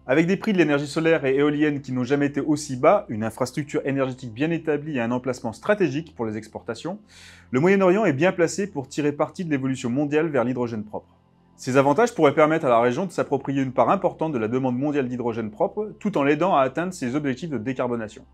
Avec des prix de l'énergie solaire et éolienne qui n'ont jamais été aussi bas, une infrastructure énergétique bien établie et un emplacement stratégique pour les exportations, le Moyen-Orient est bien placé pour tirer parti de l'évolution mondiale vers l'hydrogène propre. Ces avantages pourraient permettre à la région de s'approprier une part importante de la demande mondiale d'hydrogène propre, tout en l'aidant à atteindre ses objectifs de décarbonation.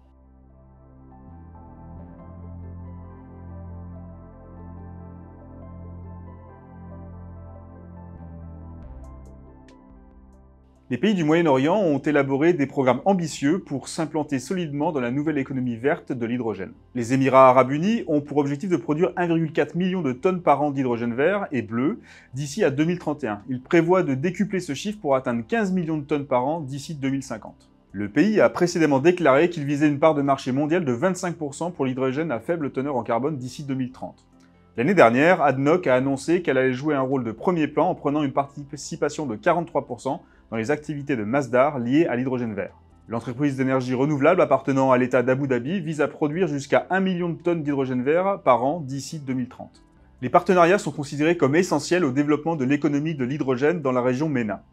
Les pays du Moyen-Orient ont élaboré des programmes ambitieux pour s'implanter solidement dans la nouvelle économie verte de l'hydrogène. Les Émirats arabes unis ont pour objectif de produire 1,4 million de tonnes par an d'hydrogène vert et bleu d'ici à 2031. Ils prévoient de décupler ce chiffre pour atteindre 15 millions de tonnes par an d'ici 2050. Le pays a précédemment déclaré qu'il visait une part de marché mondiale de 25% pour l'hydrogène à faible teneur en carbone d'ici 2030. L'année dernière, ADNOC a annoncé qu'elle allait jouer un rôle de premier plan en prenant une participation de 43% dans les activités de Masdar liées à l'hydrogène vert. L'entreprise d'énergie renouvelable appartenant à l'État d'Abu Dhabi vise à produire jusqu'à 1 million de tonnes d'hydrogène vert par an d'ici 2030. Les partenariats sont considérés comme essentiels au développement de l'économie de l'hydrogène dans la région MENA.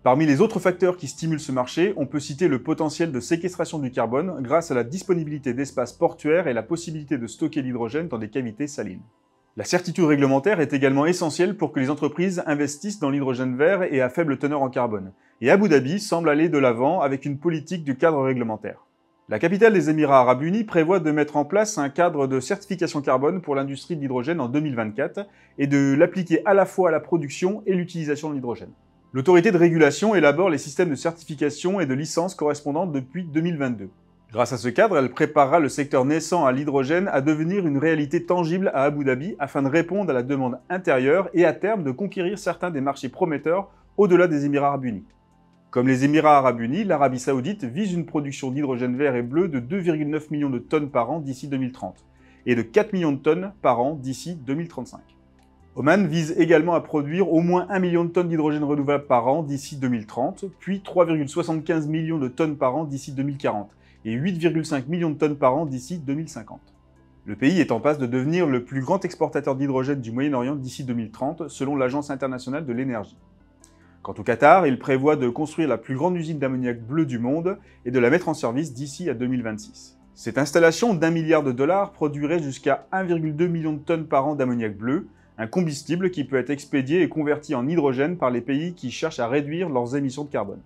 Parmi les autres facteurs qui stimulent ce marché, on peut citer le potentiel de séquestration du carbone grâce à la disponibilité d'espaces portuaires et la possibilité de stocker l'hydrogène dans des cavités salines. La certitude réglementaire est également essentielle pour que les entreprises investissent dans l'hydrogène vert et à faible teneur en carbone. Et Abu Dhabi semble aller de l'avant avec une politique du cadre réglementaire. La capitale des Émirats arabes unis prévoit de mettre en place un cadre de certification carbone pour l'industrie de l'hydrogène en 2024 et de l'appliquer à la fois à la production et l'utilisation de l'hydrogène. L'autorité de régulation élabore les systèmes de certification et de licence correspondants depuis 2022. Grâce à ce cadre, elle préparera le secteur naissant à l'hydrogène à devenir une réalité tangible à Abu Dhabi afin de répondre à la demande intérieure et à terme de conquérir certains des marchés prometteurs au-delà des Émirats arabes unis. Comme les Émirats arabes unis, l'Arabie saoudite vise une production d'hydrogène vert et bleu de 2,9 millions de tonnes par an d'ici 2030 et de 4 millions de tonnes par an d'ici 2035. Oman vise également à produire au moins 1 million de tonnes d'hydrogène renouvelable par an d'ici 2030, puis 3,75 millions de tonnes par an d'ici 2040 et 8,5 millions de tonnes par an d'ici 2050. Le pays est en passe de devenir le plus grand exportateur d'hydrogène du Moyen-Orient d'ici 2030, selon l'Agence internationale de l'énergie. Quant au Qatar, il prévoit de construire la plus grande usine d'ammoniac bleu du monde et de la mettre en service d'ici à 2026. Cette installation d'1 milliard de dollars produirait jusqu'à 1,2 million de tonnes par an d'ammoniac bleu, un combustible qui peut être expédié et converti en hydrogène par les pays qui cherchent à réduire leurs émissions de carbone.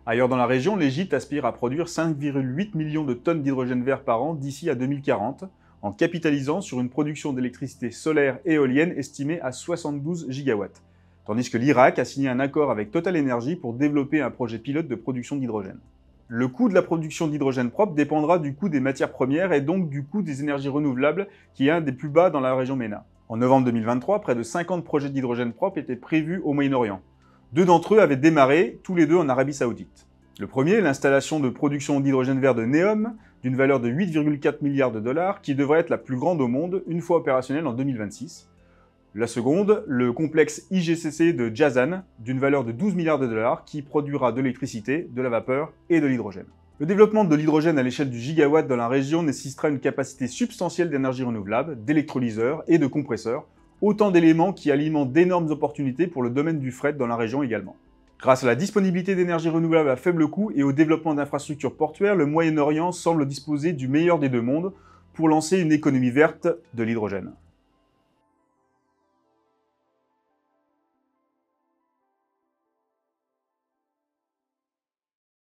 Ailleurs dans la région, l'Égypte aspire à produire 5,8 millions de tonnes d'hydrogène vert par an d'ici à 2040, en capitalisant sur une production d'électricité solaire et éolienne estimée à 72 gigawatts, tandis que l'Irak a signé un accord avec Total Energy pour développer un projet pilote de production d'hydrogène. Le coût de la production d'hydrogène propre dépendra du coût des matières premières et donc du coût des énergies renouvelables qui est un des plus bas dans la région MENA. En novembre 2023, près de 50 projets d'hydrogène propre étaient prévus au Moyen-Orient. 2 d'entre eux avaient démarré, tous les deux en Arabie Saoudite. Le premier, l'installation de production d'hydrogène vert de Neom, d'une valeur de 8,4 milliards de dollars, qui devrait être la plus grande au monde, une fois opérationnelle en 2026. La seconde, le complexe IGCC de Jazan, d'une valeur de 12 milliards de dollars, qui produira de l'électricité, de la vapeur et de l'hydrogène. Le développement de l'hydrogène à l'échelle du gigawatt dans la région nécessitera une capacité substantielle d'énergie renouvelable, d'électrolyseurs et de compresseurs, autant d'éléments qui alimentent d'énormes opportunités pour le domaine du fret dans la région également. Grâce à la disponibilité d'énergie renouvelable à faible coût et au développement d'infrastructures portuaires, le Moyen-Orient semble disposer du meilleur des deux mondes pour lancer une économie verte de l'hydrogène.